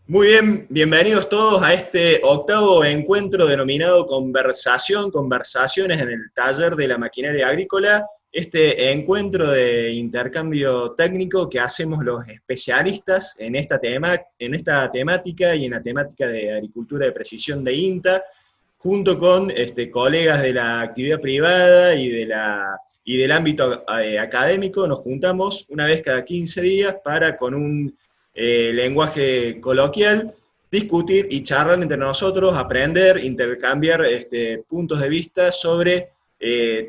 Muy bien, bienvenidos todos a este octavo encuentro denominado Conversaciones en el taller de la maquinaria agrícola, este encuentro de intercambio técnico que hacemos los especialistas en esta temática y en la temática de agricultura de precisión de INTA, junto con colegas de la actividad privada y del ámbito académico. Nos juntamos una vez cada 15 días para, con un lenguaje coloquial, discutir y charlar entre nosotros, aprender, intercambiar puntos de vista sobre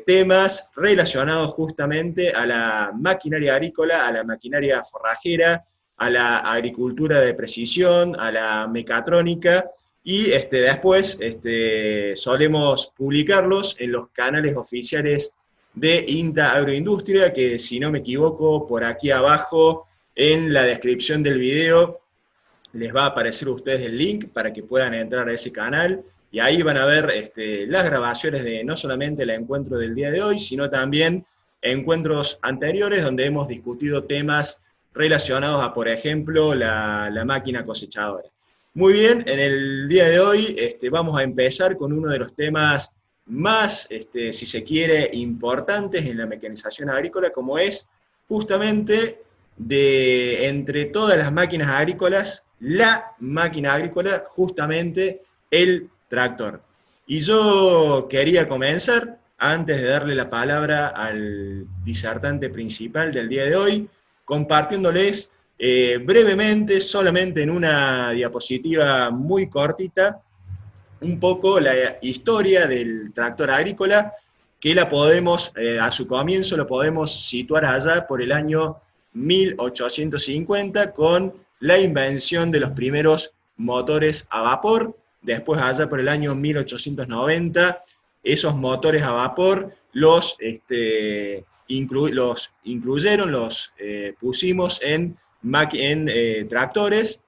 temas relacionados justamente a la maquinaria agrícola, a la maquinaria forrajera, a la agricultura de precisión, a la mecatrónica, y después solemos publicarlos en los canales oficiales de INTA Agroindustria, que si no me equivoco, por aquí abajo en la descripción del video les va a aparecer a ustedes el link para que puedan entrar a ese canal, y ahí van a ver las grabaciones de no solamente el encuentro del día de hoy, sino también encuentros anteriores donde hemos discutido temas relacionados a, por ejemplo, la máquina cosechadora. Muy bien, en el día de hoy vamos a empezar con uno de los temas más, si se quiere, importantes en la mecanización agrícola, como es justamente de entre todas las máquinas agrícolas, la máquina agrícola, justamente el tractor. Y yo quería comenzar, antes de darle la palabra al disertante principal del día de hoy, compartiéndoles brevemente, solamente en una diapositiva muy cortita, un poco la historia del tractor agrícola, que la podemos, a su comienzo lo podemos situar allá por el año 1850, con la invención de los primeros motores a vapor. Después, allá por el año 1890, esos motores a vapor los incluyeron, los pusimos en tractores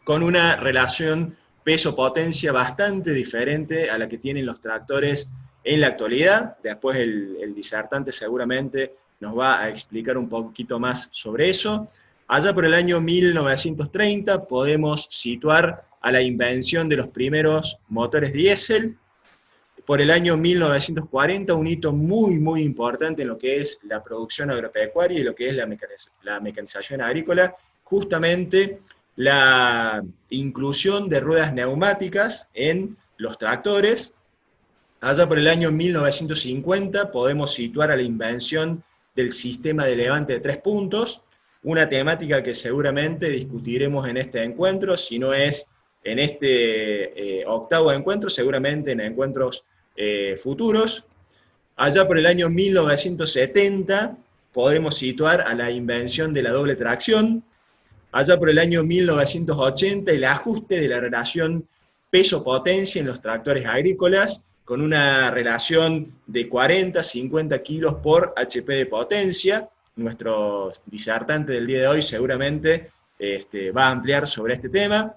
con una relación peso-potencia bastante diferente a la que tienen los tractores en la actualidad. Después el disertante seguramente nos va a explicar un poquito más sobre eso. Allá por el año 1930 podemos situar a la invención de los primeros motores diésel. Por el año 1940, un hito muy importante en lo que es la producción agropecuaria y lo que es la mecanización agrícola, justamente la inclusión de ruedas neumáticas en los tractores. Allá por el año 1950 podemos situar a la invención del sistema de levante de 3 puntos, una temática que seguramente discutiremos en este encuentro, si no es en este octavo encuentro, seguramente en encuentros futuros. Allá por el año 1970 podemos situar a la invención de la doble tracción. Allá por el año 1980, el ajuste de la relación peso-potencia en los tractores agrícolas, con una relación de 40-50 kilos por HP de potencia. Nuestro disertante del día de hoy seguramente va a ampliar sobre este tema.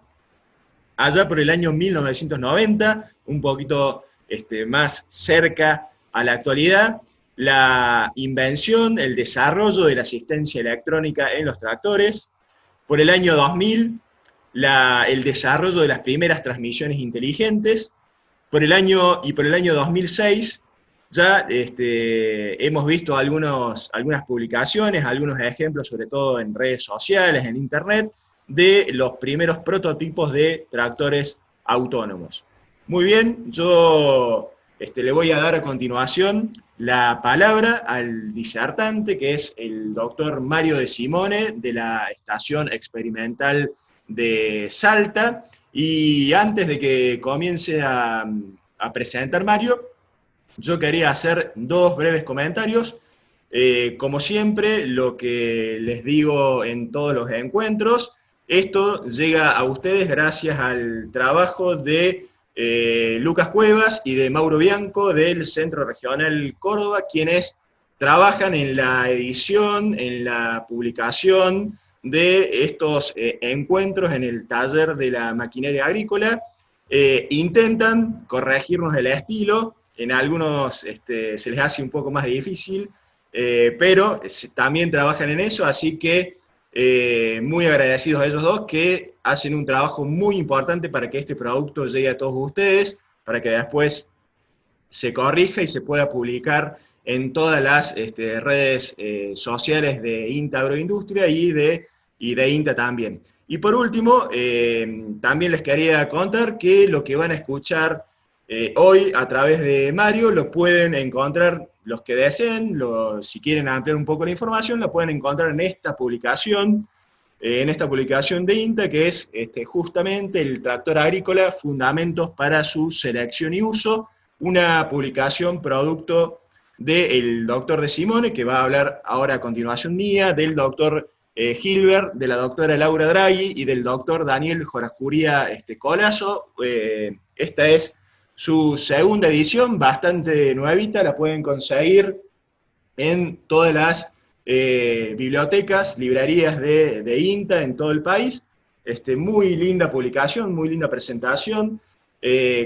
Allá por el año 1990, un poquito más cerca a la actualidad, la invención, el desarrollo de la asistencia electrónica en los tractores. Por el año 2000, el desarrollo de las primeras transmisiones inteligentes. Por el año 2006, ya hemos visto algunas publicaciones, algunos ejemplos, sobre todo en redes sociales, en internet, de los primeros prototipos de tractores autónomos. Muy bien, yo le voy a dar a continuación la palabra al disertante, que es el doctor Mario De Simone, de la Estación Experimental de Salta. Y antes de que comience a presentar Mario, yo quería hacer dos breves comentarios. Como siempre, lo que les digo en todos los encuentros, esto llega a ustedes gracias al trabajo de Lucas Cuevas y de Mauro Bianco del Centro Regional Córdoba, quienes trabajan en la edición, en la publicación de estos encuentros en el taller de la maquinaria agrícola. Intentan corregirnos el estilo, en algunos se les hace un poco más difícil, pero también trabajan en eso, así que muy agradecidos a ellos dos que hacen un trabajo muy importante para que este producto llegue a todos ustedes, para que después se corrija y se pueda publicar en todas las redes sociales de INTA Agroindustria y de INTA también. Y por último, también les quería contar que lo que van a escuchar hoy a través de Mario lo pueden encontrar los que deseen, si quieren ampliar un poco la información, la pueden encontrar en esta publicación de INTA, que es justamente el tractor agrícola, fundamentos para su selección y uso, una publicación producto del doctor De Simone, que va a hablar ahora a continuación mía, del doctor Gilbert, de la doctora Laura Draghi y del doctor Daniel Jorafuria Colazo. Esta es su segunda edición, bastante nuevita, la pueden conseguir en todas las bibliotecas, librerías de INTA en todo el país. Muy linda publicación, muy linda presentación,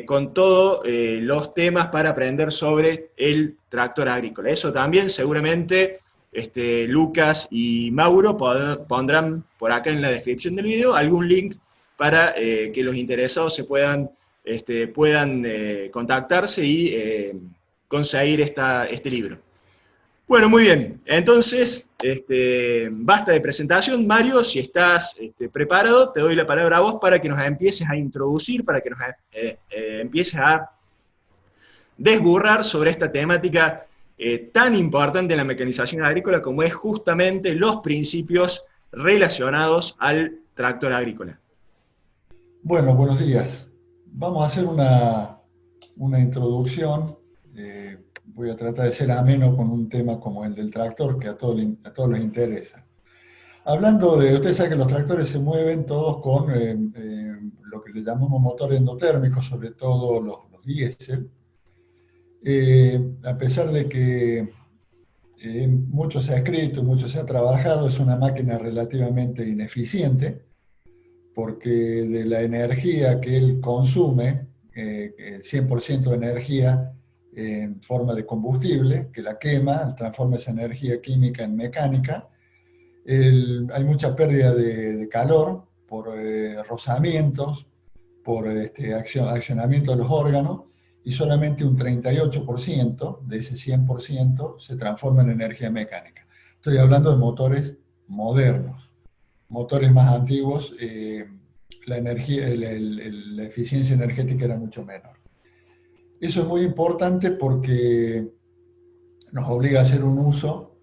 con todos los temas para aprender sobre el tractor agrícola. Eso también seguramente Lucas y Mauro pondrán por acá en la descripción del video algún link para que los interesados se puedan contactarse y conseguir este libro. Bueno, muy bien. Entonces, basta de presentación. Mario, si estás preparado, te doy la palabra a vos para que nos empieces a introducir, para que nos empieces a desburrar sobre esta temática tan importante en la mecanización agrícola como es justamente los principios relacionados al tractor agrícola. Bueno, buenos días. Vamos a hacer una introducción. Voy a tratar de ser ameno con un tema como el del tractor, que a todos les interesa. Hablando de, ustedes saben que los tractores se mueven todos con lo que le llamamos motor endotérmico, sobre todo los diésel. A pesar de que mucho se ha escrito, mucho se ha trabajado, es una máquina relativamente ineficiente, porque de la energía que él consume, el 100% de energía en forma de combustible, que la quema, transforma esa energía química en mecánica, hay mucha pérdida de calor por rozamientos, por accionamiento de los órganos, y solamente un 38% de ese 100% se transforma en energía mecánica. Estoy hablando de motores modernos. Motores más antiguos, la eficiencia energética era mucho menor. Eso es muy importante porque nos obliga a hacer un uso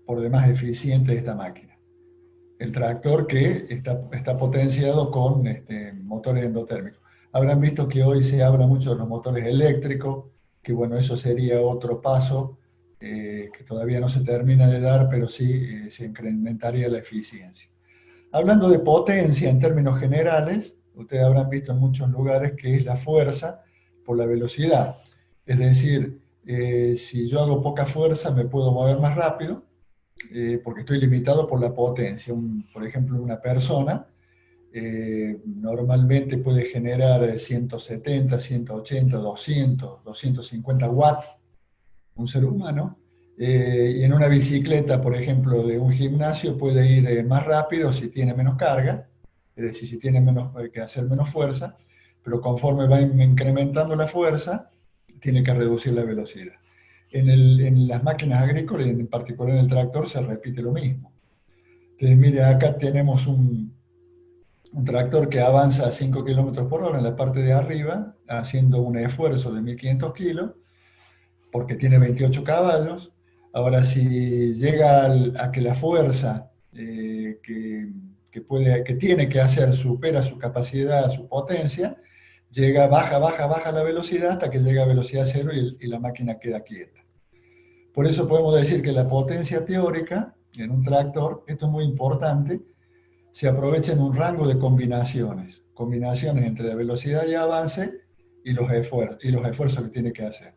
por demás eficiente de esta máquina. El tractor que está potenciado con motores endotérmicos. Habrán visto que hoy se habla mucho de los motores eléctricos, que bueno, eso sería otro paso que todavía no se termina de dar, pero sí se incrementaría la eficiencia. Hablando de potencia en términos generales, ustedes habrán visto en muchos lugares que es la fuerza por la velocidad. Es decir, si yo hago poca fuerza me puedo mover más rápido, porque estoy limitado por la potencia. Por ejemplo, una persona normalmente puede generar 170, 180, 200, 250 watts, un ser humano, y en una bicicleta, por ejemplo, de un gimnasio puede ir más rápido si tiene menos carga, es decir, si tiene que hacer menos fuerza, pero conforme va incrementando la fuerza, tiene que reducir la velocidad. En las máquinas agrícolas, y en particular en el tractor, se repite lo mismo. Entonces, mire, acá tenemos un tractor que avanza a 5 kilómetros por hora en la parte de arriba, haciendo un esfuerzo de 1500 kilos, porque tiene 28 caballos. Ahora, si llega a que la fuerza que tiene que hacer supera su capacidad, su potencia, baja la velocidad hasta que llega a velocidad cero y la máquina queda quieta. Por eso podemos decir que la potencia teórica en un tractor, esto es muy importante, se aprovecha en un rango de combinaciones entre la velocidad de avance y los esfuerzos que tiene que hacer.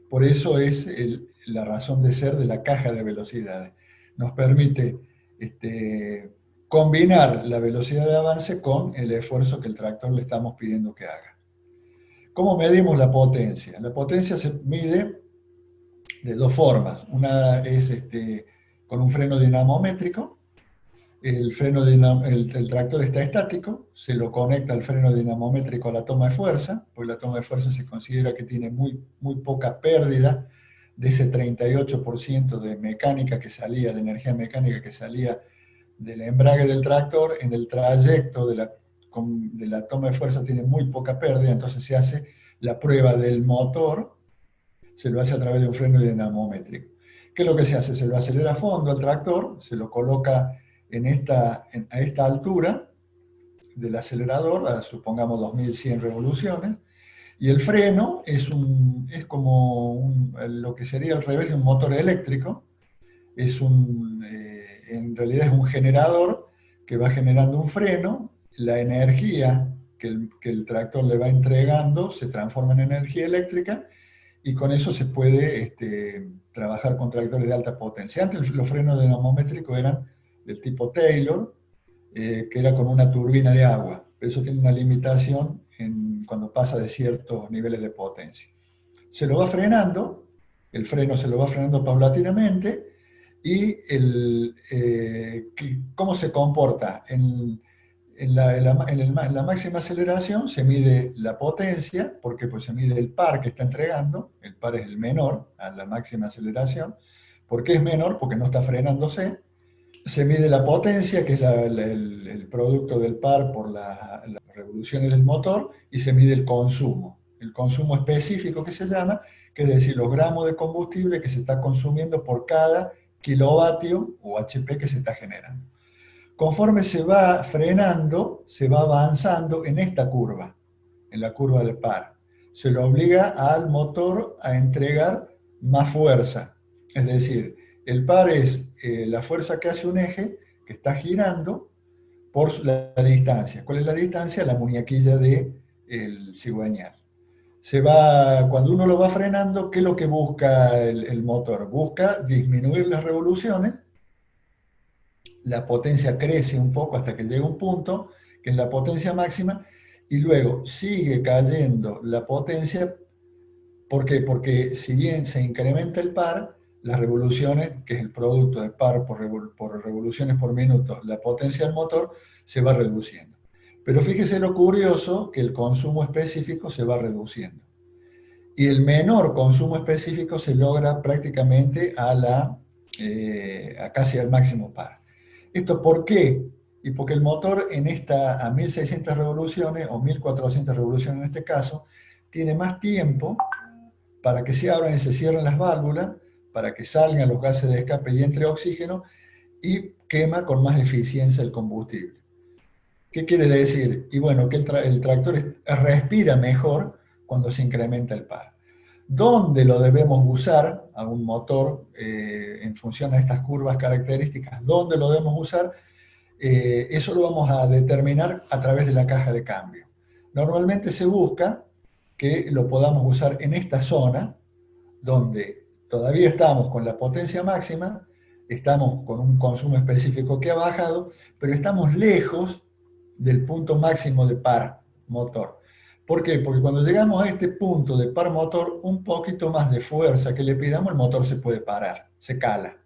Por eso es la razón de ser de la caja de velocidades. Nos permite combinar la velocidad de avance con el esfuerzo que el tractor le estamos pidiendo que haga. ¿Cómo medimos la potencia? La potencia se mide de dos formas. Una es con un freno dinamométrico. El tractor está estático, se lo conecta al freno dinamométrico a la toma de fuerza, porque la toma de fuerza se considera que tiene muy poca pérdida de ese 38% de mecánica que salía, de energía mecánica que salía del embrague del tractor. En el trayecto de la toma de fuerza tiene muy poca pérdida, entonces se hace la prueba del motor, se lo hace a través de un freno dinamométrico. ¿Qué es lo que se hace? Se lo acelera a fondo al tractor, se lo coloca a esta altura del acelerador, supongamos 2100 revoluciones, y el freno es como lo que sería al revés de un motor eléctrico. En realidad es un generador que va generando un freno. La energía que el tractor le va entregando se transforma en energía eléctrica, y con eso se puede trabajar con tractores de alta potencia. Antes los frenos dinamométricos eran del tipo Taylor, que era con una turbina de agua. Pero eso tiene una limitación cuando pasa de ciertos niveles de potencia. Se lo va frenando, el freno se lo va frenando paulatinamente, y cómo se comporta. En la máxima aceleración se mide la potencia, porque pues se mide el par que está entregando. El par es el menor a la máxima aceleración. ¿Por qué es menor? Porque no está frenándose. Se mide la potencia, que es el producto del par por las revoluciones del motor, y se mide el consumo específico que se llama, que es decir, los gramos de combustible que se está consumiendo por cada kilovatio o HP que se está generando. Conforme se va frenando, se va avanzando en esta curva, en la curva de par. Se lo obliga al motor a entregar más fuerza. Es decir, el par es la fuerza que hace un eje que está girando por la distancia. ¿Cuál es la distancia? La muñequilla del cigüeñal. Cuando uno lo va frenando, ¿qué es lo que busca el motor? Busca disminuir las revoluciones. La potencia crece un poco hasta que llega un punto, que es la potencia máxima, y luego sigue cayendo la potencia. ¿Por qué? Porque si bien se incrementa el par, las revoluciones, que es el producto de par por revoluciones por minuto, la potencia del motor se va reduciendo. Pero fíjese lo curioso, que el consumo específico se va reduciendo. Y el menor consumo específico se logra prácticamente a casi al máximo par. ¿Esto por qué? Y porque el motor a 1600 revoluciones o 1400 revoluciones en este caso, tiene más tiempo para que se abran y se cierren las válvulas, para que salgan los gases de escape y entre oxígeno, y quema con más eficiencia el combustible. ¿Qué quiere decir? Y bueno, que el tractor respira mejor cuando se incrementa el par. ¿Dónde lo debemos usar a un motor en función a estas curvas características? ¿Dónde lo debemos usar? Eso lo vamos a determinar a través de la caja de cambio. Normalmente se busca que lo podamos usar en esta zona, donde todavía estamos con la potencia máxima, estamos con un consumo específico que ha bajado, pero estamos lejos del punto máximo de par motor. ¿Por qué? Porque cuando llegamos a este punto de par motor, un poquito más de fuerza que le pidamos, el motor se puede parar, se cala.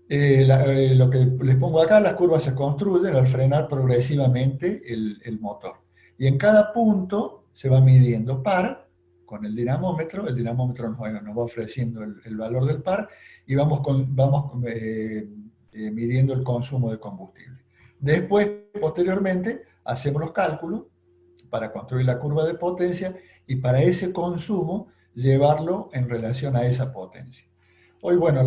Lo que les pongo acá, las curvas se construyen al frenar progresivamente el motor. Y en cada punto se va midiendo par con el dinamómetro nos va ofreciendo el valor del par, y vamos midiendo el consumo de combustible. Después, posteriormente, hacemos los cálculos para construir la curva de potencia, y para ese consumo llevarlo en relación a esa potencia. Hoy, bueno,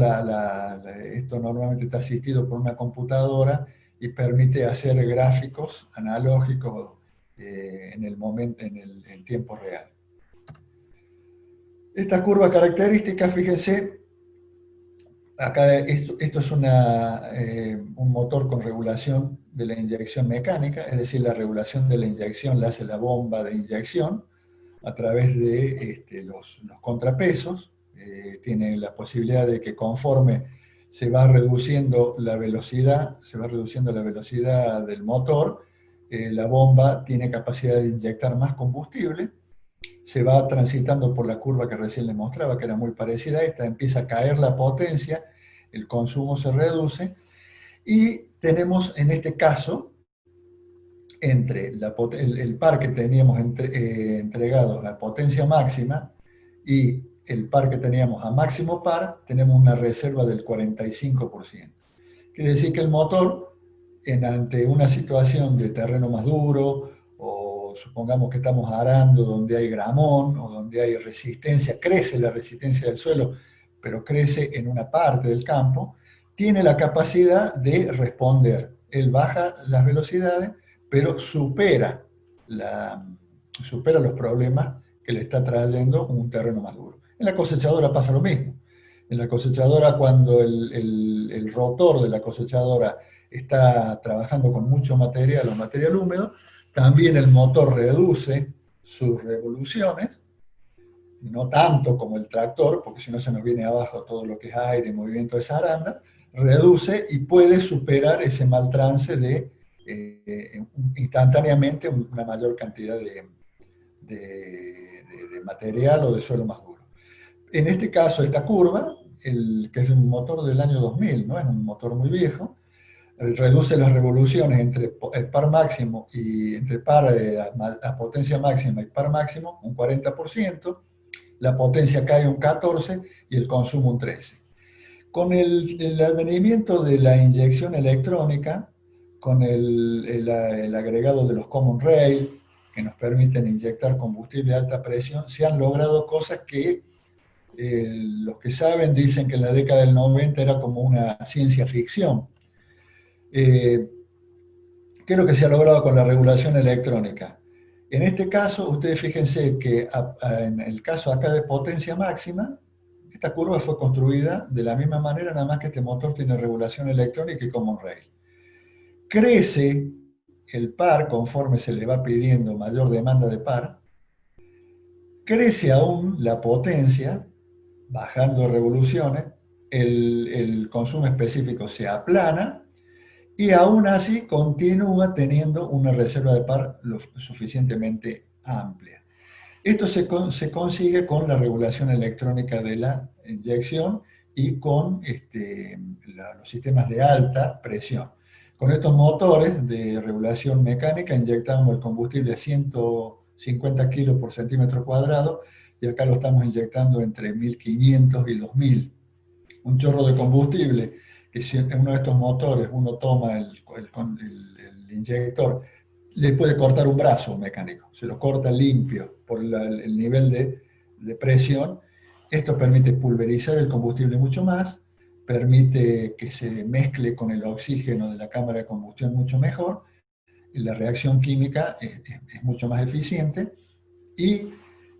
esto normalmente está asistido por una computadora y permite hacer gráficos analógicos en el tiempo real. Esta curva característica, fíjense, acá esto es un motor con regulación de la inyección mecánica, es decir, la regulación de la inyección la hace la bomba de inyección a través de los contrapesos. Tiene la posibilidad de que conforme se va reduciendo la velocidad del motor, la bomba tiene capacidad de inyectar más combustible. Se va transitando por la curva que recién les mostraba, que era muy parecida a esta, empieza a caer la potencia, el consumo se reduce y tenemos en este caso, entre el par que teníamos entregado a potencia máxima y el par que teníamos a máximo par, tenemos una reserva del 45%. Quiere decir que el motor, ante una situación de terreno más duro, o supongamos que estamos arando donde hay gramón, o donde hay resistencia, crece la resistencia del suelo, pero crece en una parte del campo, tiene la capacidad de responder. Él baja las velocidades, pero supera los problemas que le está trayendo un terreno más duro. En la cosechadora pasa lo mismo. En la cosechadora, cuando el rotor de la cosechadora está trabajando con mucho material o material húmedo, también el motor reduce sus revoluciones, no tanto como el tractor, porque si no se nos viene abajo todo lo que es aire, movimiento de zaranda, reduce y puede superar ese mal trance de instantáneamente una mayor cantidad de material o de suelo más duro. En este caso, esta curva, que es un motor del año 2000, ¿no? Es un motor muy viejo, reduce las revoluciones entre el par máximo y entre par a potencia máxima y par máximo un 40%, la potencia cae un 14% y el consumo un 13%. Con el advenimiento de la inyección electrónica, con el agregado de los Common Rail, que nos permiten inyectar combustible a alta presión, se han logrado cosas que los que saben dicen que en la década del 90 era como una ciencia ficción. ¿Qué es lo que se ha logrado con la regulación electrónica? En este caso, ustedes fíjense que en el caso acá de potencia máxima, esta curva fue construida de la misma manera, nada más que este motor tiene regulación electrónica y Common Rail. Crece el par conforme se le va pidiendo mayor demanda de par, crece aún la potencia, bajando revoluciones, el consumo específico se aplana y aún así continúa teniendo una reserva de par lo suficientemente amplia. Esto se consigue con la regulación electrónica de la inyección y con los sistemas de alta presión. Con estos motores de regulación mecánica inyectamos el combustible a 150 kilos por centímetro cuadrado y acá lo estamos inyectando entre 1500 y 2000. Un chorro de combustible, que si en uno de estos motores uno toma el inyector, le puede cortar un brazo mecánico, se lo corta limpio por el nivel de presión. Esto permite pulverizar el combustible mucho más, permite que se mezcle con el oxígeno de la cámara de combustión mucho mejor, y la reacción química es mucho más eficiente, y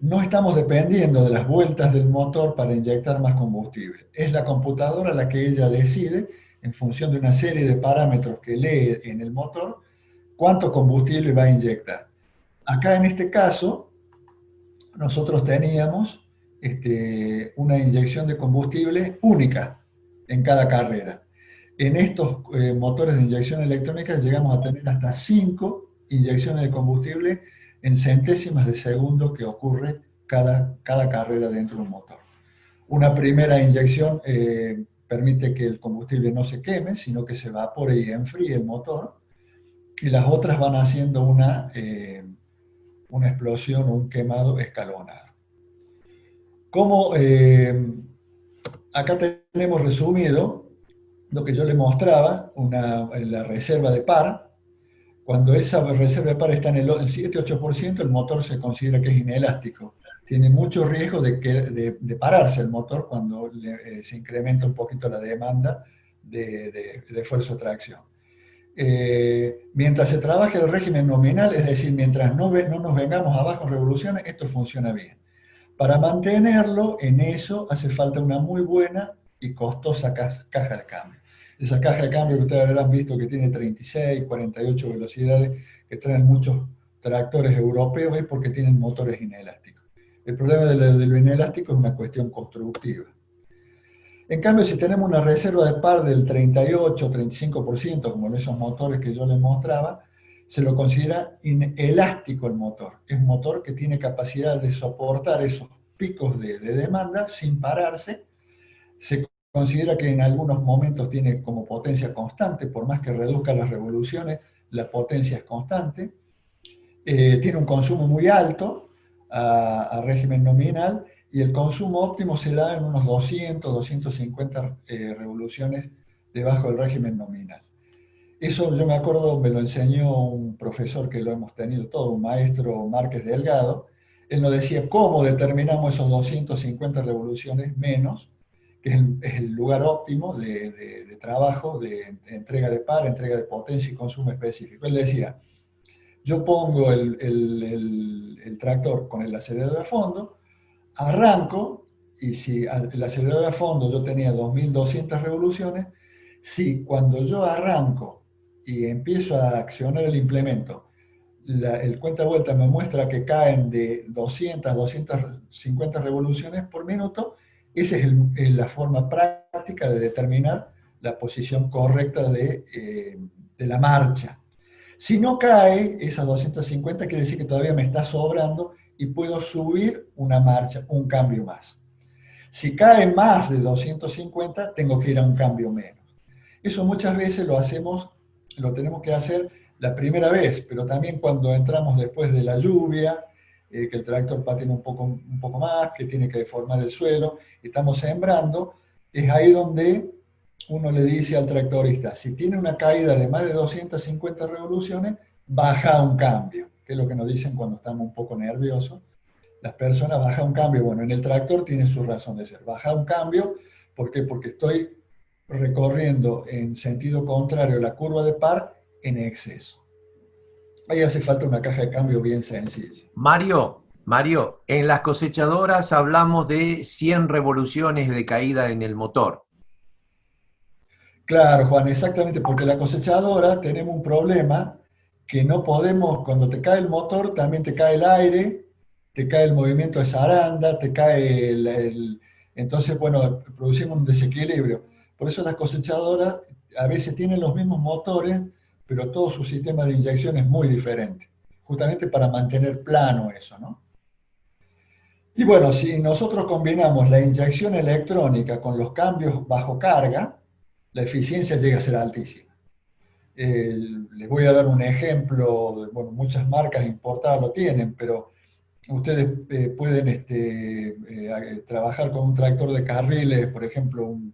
no estamos dependiendo de las vueltas del motor para inyectar más combustible. Es la computadora la que ella decide, en función de una serie de parámetros que lee en el motor, cuánto combustible va a inyectar. Acá en este caso, nosotros teníamos una inyección de combustible única en cada carrera. En estos motores de inyección electrónica llegamos a tener hasta 5 inyecciones de combustible en centésimas de segundo que ocurre cada carrera dentro de un motor. Una primera inyección permite que el combustible no se queme, sino que se evapore y enfríe el motor, y las otras van haciendo una explosión o un quemado escalonado. Como acá tenemos resumido lo que yo les mostraba, la reserva de par. Cuando esa reserva de par está en el 7-8%, el motor se considera que es inelástico. Tiene mucho riesgo de pararse el motor cuando se incrementa un poquito la demanda de esfuerzo de tracción. Mientras se trabaje el régimen nominal, es decir, mientras no nos vengamos abajo en revoluciones, esto funciona bien. Para mantenerlo en eso hace falta una muy buena y costosa caja de cambio. Esa caja de cambio que ustedes habrán visto que tiene 36, 48 velocidades, que traen muchos tractores europeos, es porque tienen motores inelásticos. El problema de lo inelástico es una cuestión constructiva. En cambio, si tenemos una reserva de par del 38, 35%, como en esos motores que yo les mostraba, se lo considera inelástico el motor. Es un motor que tiene capacidad de soportar esos picos de demanda sin pararse. Se considera que en algunos momentos tiene como potencia constante, por más que reduzca las revoluciones, la potencia es constante. Tiene un consumo muy alto a régimen nominal, y el consumo óptimo se da en unos 200, 250 revoluciones debajo del régimen nominal. Eso yo me acuerdo, me lo enseñó un profesor que lo hemos tenido todo, un maestro Márquez Delgado. Él nos decía cómo determinamos esos 250 revoluciones menos, que es el lugar óptimo de trabajo, de entrega de par, entrega de potencia y consumo específico. Él decía, yo pongo el tractor con el acelerador a fondo, arranco, y si el acelerador a fondo yo tenía 2200 revoluciones, si cuando yo arranco y empiezo a accionar el implemento, el cuenta vuelta me muestra que caen de 200 a 250 revoluciones por minuto, esa es la forma práctica de determinar la posición correcta de la marcha. Si no cae esas 250, quiere decir que todavía me está sobrando y puedo subir una marcha, un cambio más. Si cae más de 250, tengo que ir a un cambio menos. Eso muchas veces lo tenemos que hacer la primera vez, pero también cuando entramos después de la lluvia, que el tractor patina un poco más, que tiene que deformar el suelo, estamos sembrando, es ahí donde uno le dice al tractorista, si tiene una caída de más de 250 revoluciones, baja a un cambio, que es lo que nos dicen cuando estamos un poco nerviosos. Las personas baja un cambio. Bueno, en el tractor tiene su razón de ser. Baja un cambio, ¿por qué? Porque estoy recorriendo en sentido contrario la curva de par en exceso. Ahí hace falta una caja de cambio bien sencilla. Mario, en las cosechadoras hablamos de 100 revoluciones de caída en el motor. Claro, Juan, exactamente, porque la cosechadora tenemos un problema que no podemos, cuando te cae el motor, también te cae el aire, te cae el movimiento de zaranda, te cae entonces, bueno, producimos un desequilibrio. Por eso las cosechadoras a veces tienen los mismos motores, pero todo su sistema de inyección es muy diferente, justamente para mantener plano eso, ¿no? Y bueno, si nosotros combinamos la inyección electrónica con los cambios bajo carga, la eficiencia llega a ser altísima. Les voy a dar un ejemplo, bueno, muchas marcas importadas lo tienen, pero ustedes pueden trabajar con un tractor de carriles, por ejemplo, un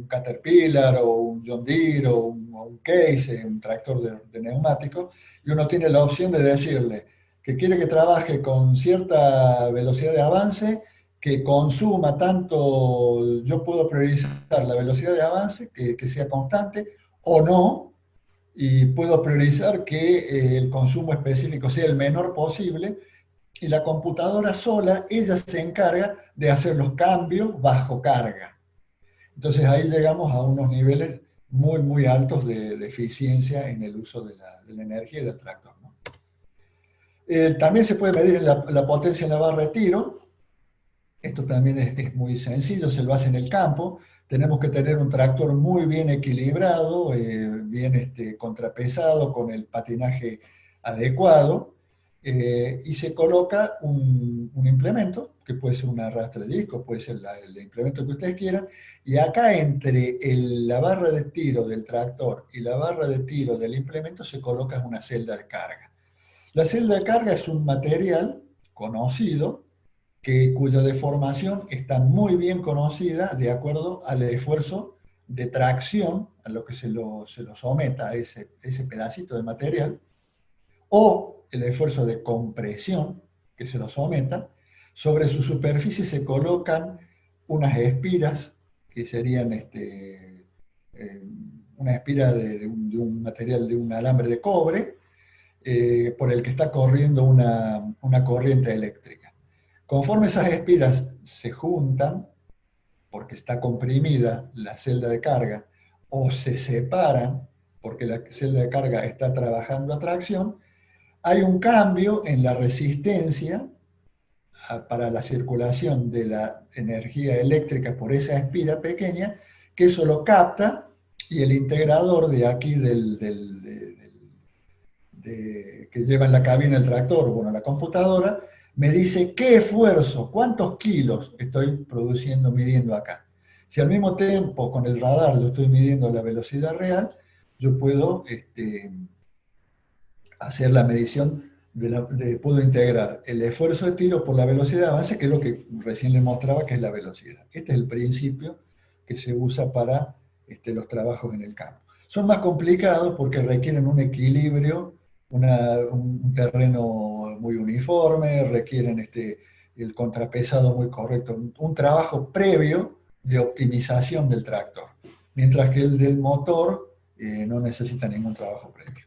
Caterpillar o un John Deere o un Case, un tractor de neumáticos, y uno tiene la opción de decirle que quiere que trabaje con cierta velocidad de avance, que consuma tanto, yo puedo priorizar la velocidad de avance, que sea constante, o no, y puedo priorizar que el consumo específico sea el menor posible, y la computadora sola, ella se encarga de hacer los cambios bajo carga. Entonces ahí llegamos a unos niveles muy, muy altos de eficiencia en el uso de la energía del tractor, ¿no? También se puede medir la potencia en la barra de tiro. Esto también es muy sencillo, se lo hace en el campo. Tenemos que tener un tractor muy bien equilibrado, bien contrapesado, con el patinaje adecuado, y se coloca un implemento, que puede ser un arrastre de disco, puede ser el implemento que ustedes quieran, y acá entre la barra de tiro del tractor y la barra de tiro del implemento se coloca una celda de carga. La celda de carga es un material conocido, cuya deformación está muy bien conocida de acuerdo al esfuerzo de tracción a lo que se lo someta a ese pedacito de material, o el esfuerzo de compresión que se lo someta. Sobre su superficie se colocan unas espiras, que serían una espira de un material, de un alambre de cobre, por el que está corriendo una corriente eléctrica. Conforme esas espiras se juntan, porque está comprimida la celda de carga, o se separan, porque la celda de carga está trabajando a tracción, hay un cambio en la resistencia para la circulación de la energía eléctrica por esa espira pequeña, que eso lo capta, y el integrador de aquí que lleva en la cabina el tractor, bueno, la computadora, me dice qué esfuerzo, cuántos kilos estoy produciendo, midiendo acá. Si al mismo tiempo con el radar yo estoy midiendo la velocidad real, yo puedo hacer la medición, puedo integrar el esfuerzo de tiro por la velocidad de avance, que es lo que recién les mostraba, que es la velocidad. Este es el principio que se usa para los trabajos en el campo. Son más complicados porque requieren un equilibrio, un terreno muy uniforme, requieren el contrapesado muy correcto, un trabajo previo de optimización del tractor, mientras que el del motor no necesita ningún trabajo previo.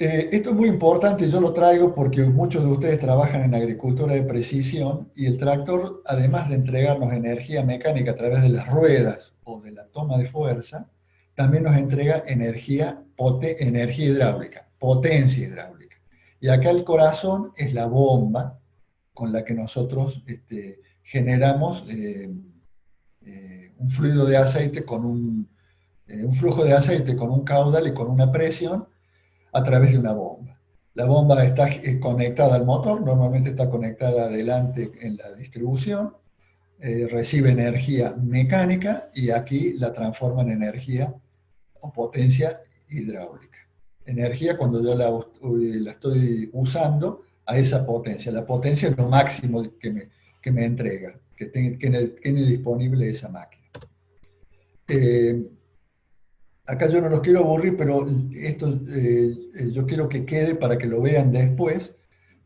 Esto es muy importante, yo lo traigo porque muchos de ustedes trabajan en agricultura de precisión y el tractor, además de entregarnos energía mecánica a través de las ruedas o de la toma de fuerza, también nos entrega energía hidráulica, potencia hidráulica. Y acá el corazón es la bomba con la que nosotros generamos un fluido de aceite un flujo de aceite con un caudal y con una presión a través de una bomba. La bomba está conectada al motor, normalmente está conectada adelante en la distribución, recibe energía mecánica y aquí la transforma en energía o potencia hidráulica. Energía cuando yo la estoy usando a esa potencia. La potencia es lo máximo que me entrega, que tiene disponible esa máquina. Acá yo no los quiero aburrir, pero esto yo quiero que quede para que lo vean después,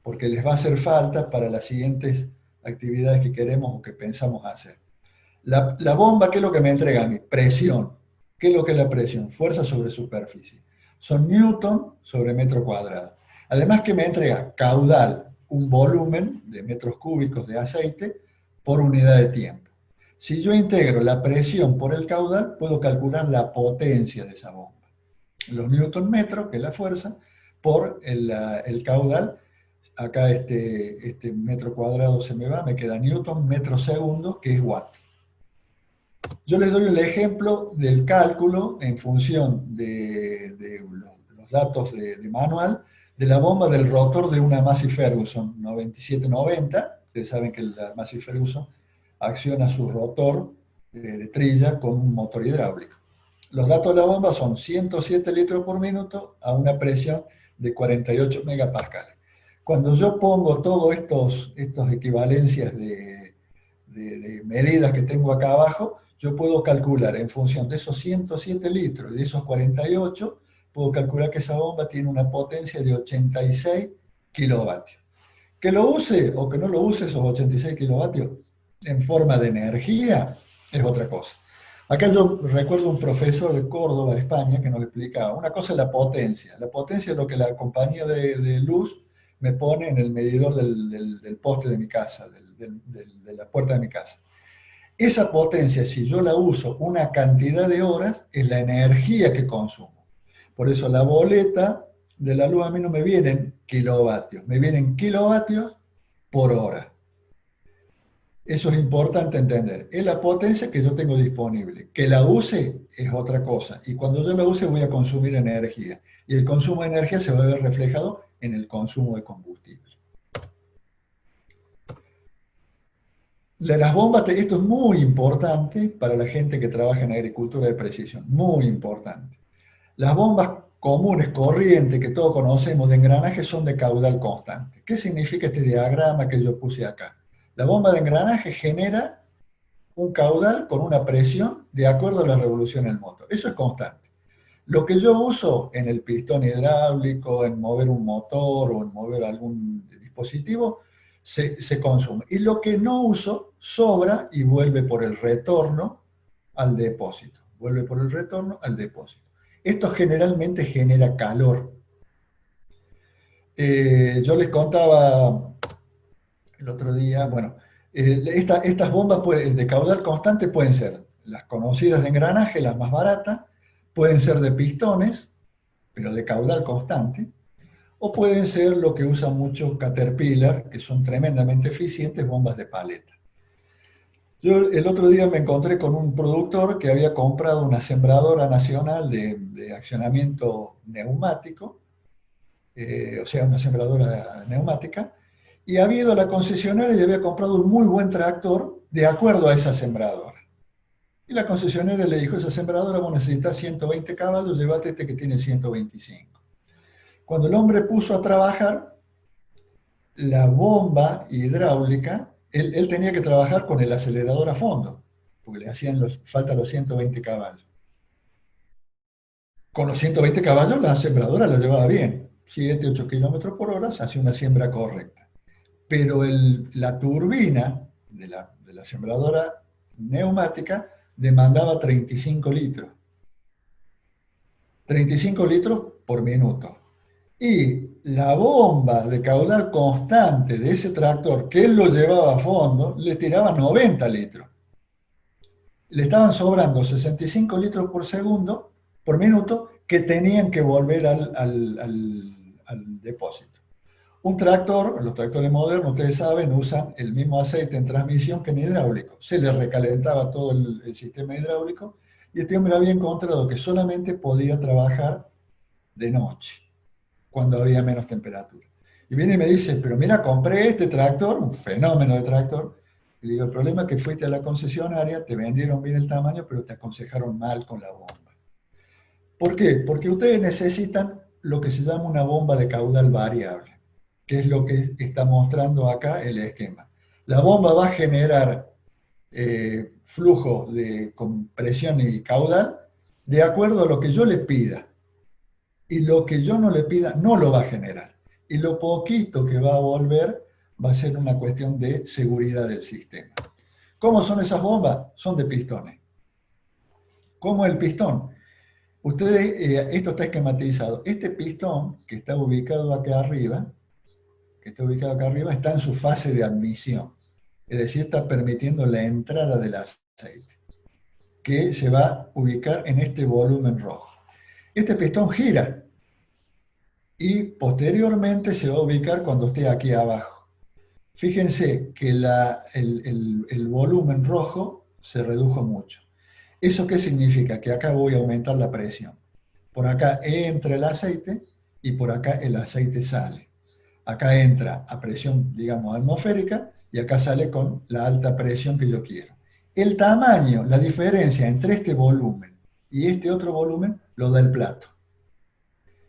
porque les va a hacer falta para las siguientes actividades que queremos o que pensamos hacer. La bomba, ¿qué es lo que me entrega a mí? Presión. ¿Qué es lo que es la presión? Fuerza sobre superficie. Son newton sobre metro cuadrado. Además que me entrega caudal, un volumen de metros cúbicos de aceite por unidad de tiempo. Si yo integro la presión por el caudal, puedo calcular la potencia de esa bomba. Los newton metros, que es la fuerza, por el caudal. Acá este metro cuadrado se me va, me queda newton metro segundo, que es watt. Yo les doy el ejemplo del cálculo en función de los datos de manual de la bomba del rotor de una Massey Ferguson 9790. Ustedes saben que la Massey Ferguson acciona su rotor de trilla con un motor hidráulico. Los datos de la bomba son 107 litros por minuto a una presión de 48 megapascales. Cuando yo pongo todas estas equivalencias de medidas que tengo acá abajo, yo puedo calcular en función de esos 107 litros y de esos 48, puedo calcular que esa bomba tiene una potencia de 86 kilovatios. Que lo use o que no lo use esos 86 kilovatios en forma de energía es otra cosa. Acá yo recuerdo un profesor de Córdoba, de España, que nos explicaba, una cosa es la potencia. La potencia es lo que la compañía de luz me pone en el medidor del poste de mi casa, de la puerta de mi casa. Esa potencia, si yo la uso una cantidad de horas, es la energía que consumo. Por eso la boleta de la luz a mí no me vienen kilovatios, me vienen kilovatios por hora. Eso es importante entender. Es la potencia que yo tengo disponible. Que la use es otra cosa. Y cuando yo la use voy a consumir energía. Y el consumo de energía se va a ver reflejado en el consumo de combustible. De las bombas, esto es muy importante para la gente que trabaja en agricultura de precisión. Muy importante. Las bombas comunes, corrientes, que todos conocemos de engranaje, son de caudal constante. ¿Qué significa este diagrama que yo puse acá? La bomba de engranaje genera un caudal con una presión de acuerdo a la revolución del motor. Eso es constante. Lo que yo uso en el pistón hidráulico, en mover un motor o en mover algún dispositivo, se consume. Y lo que no uso sobra y vuelve por el retorno al depósito. Vuelve por el retorno al depósito. Esto generalmente genera calor. Yo les contaba el otro día, bueno, estas bombas de caudal constante pueden ser las conocidas de engranaje, las más baratas, pueden ser de pistones, pero de caudal constante, o pueden ser lo que usan muchos Caterpillar, que son tremendamente eficientes, bombas de paleta. Yo el otro día me encontré con un productor que había comprado una sembradora nacional de accionamiento neumático, o sea, una sembradora neumática, y había ido a la concesionaria y había comprado un muy buen tractor de acuerdo a esa sembradora. Y la concesionaria le dijo, esa sembradora vos necesitas 120 caballos, llévate este que tiene 125. Cuando el hombre puso a trabajar, la bomba hidráulica, él tenía que trabajar con el acelerador a fondo, porque le hacían falta los 120 caballos. Con los 120 caballos la sembradora la llevaba bien, 7, 8 kilómetros por hora, se hacía una siembra correcta. Pero la turbina de la sembradora neumática demandaba 35 litros. 35 litros por minuto. Y la bomba de caudal constante de ese tractor, que él lo llevaba a fondo, le tiraba 90 litros. Le estaban sobrando 65 litros por segundo, por minuto, que tenían que volver al depósito. Un tractor, los tractores modernos, ustedes saben, usan el mismo aceite en transmisión que en hidráulico. Se le recalentaba todo el sistema hidráulico y este hombre había encontrado que solamente podía trabajar de noche, cuando había menos temperatura. Y viene y me dice, pero mira, compré este tractor, un fenómeno de tractor. Y digo, el problema es que fuiste a la concesionaria, te vendieron bien el tamaño, pero te aconsejaron mal con la bomba. ¿Por qué? Porque ustedes necesitan lo que se llama una bomba de caudal variable, que es lo que está mostrando acá el esquema. La bomba va a generar flujo de compresión y caudal de acuerdo a lo que yo le pida. Y lo que yo no le pida no lo va a generar. Y lo poquito que va a volver va a ser una cuestión de seguridad del sistema. ¿Cómo son esas bombas? Son de pistones. ¿Cómo el pistón? Ustedes, esto está esquematizado. Este pistón que está ubicado acá arriba, está en su fase de admisión. Es decir, está permitiendo la entrada del aceite, que se va a ubicar en este volumen rojo. Este pistón gira y posteriormente se va a ubicar cuando esté aquí abajo. Fíjense que el volumen rojo se redujo mucho. ¿Eso qué significa? Que acá voy a aumentar la presión. Por acá entra el aceite y por acá el aceite sale. Acá entra a presión, digamos, atmosférica y acá sale con la alta presión que yo quiero. El tamaño, la diferencia entre este volumen y este otro volumen lo da el plato.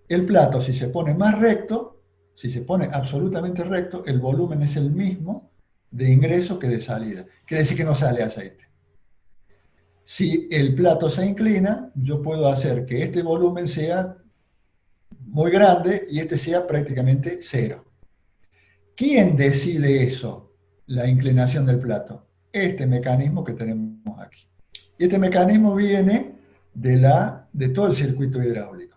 El plato, si se pone más recto, si se pone absolutamente recto, el volumen es el mismo de ingreso que de salida. Quiere decir que no sale aceite. Si el plato se inclina, yo puedo hacer que este volumen sea muy grande y este sea prácticamente cero. ¿Quién decide eso? La inclinación del plato. Este mecanismo que tenemos aquí. Y este mecanismo viene de todo el circuito hidráulico.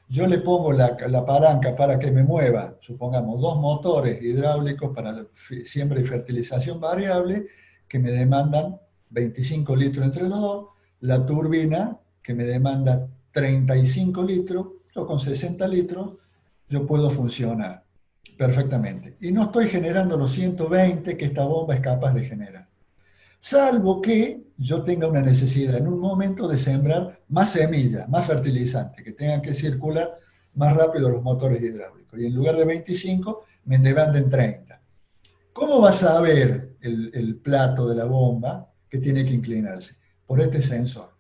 Yo le pongo la palanca para que me mueva, supongamos, 2 motores hidráulicos para siembra y fertilización variable que me demandan 25 litros entre los dos, la turbina que me demanda 35 litros, yo con 60 litros yo puedo funcionar perfectamente. Y no estoy generando los 120 que esta bomba es capaz de generar. Salvo que yo tenga una necesidad en un momento de sembrar más semillas, más fertilizantes, que tengan que circular más rápido los motores hidráulicos. Y en lugar de 25, me demanden 30. ¿Cómo vas a ver el plato de la bomba que tiene que inclinarse? Por este sensor.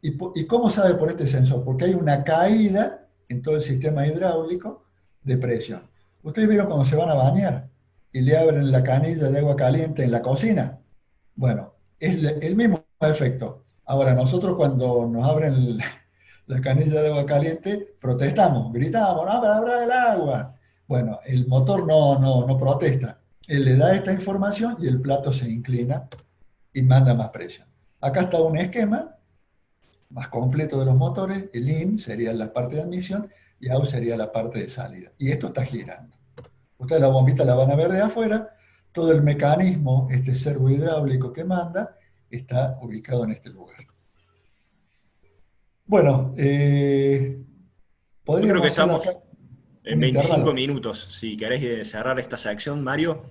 ¿Y cómo sabe por este sensor? Porque hay una caída en todo el sistema hidráulico de presión. ¿Ustedes vieron cuando se van a bañar y le abren la canilla de agua caliente en la cocina? Bueno, es el mismo efecto. Ahora, nosotros cuando nos abren la canilla de agua caliente, protestamos, gritamos, ¡no, abra el agua! Bueno, el motor no protesta. Él le da esta información y el plato se inclina y manda más presión. Acá está un esquema más completo de los motores. El IN sería la parte de admisión y OUT sería la parte de salida. Y esto está girando. Ustedes la bombita la van a ver de afuera. Todo el mecanismo, este servo hidráulico que manda, está ubicado en este lugar. Bueno, Yo creo podríamos que hacer estamos acá en un 25 intervalo. minutos. Si querés cerrar esta sección, Mario.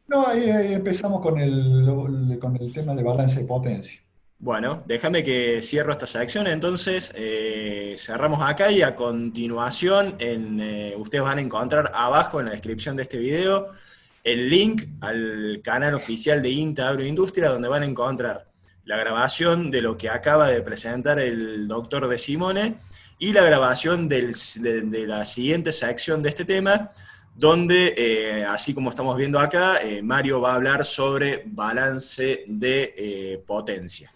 No, ahí empezamos con el tema de balance de potencia. Bueno, déjame que cierro esta sección, entonces cerramos acá y a continuación ustedes van a encontrar abajo en la descripción de este video el link al canal oficial de INTA Agroindustria, donde van a encontrar la grabación de lo que acaba de presentar el doctor De Simone y la grabación de la siguiente sección de este tema, donde, así como estamos viendo acá, Mario va a hablar sobre balance de potencia.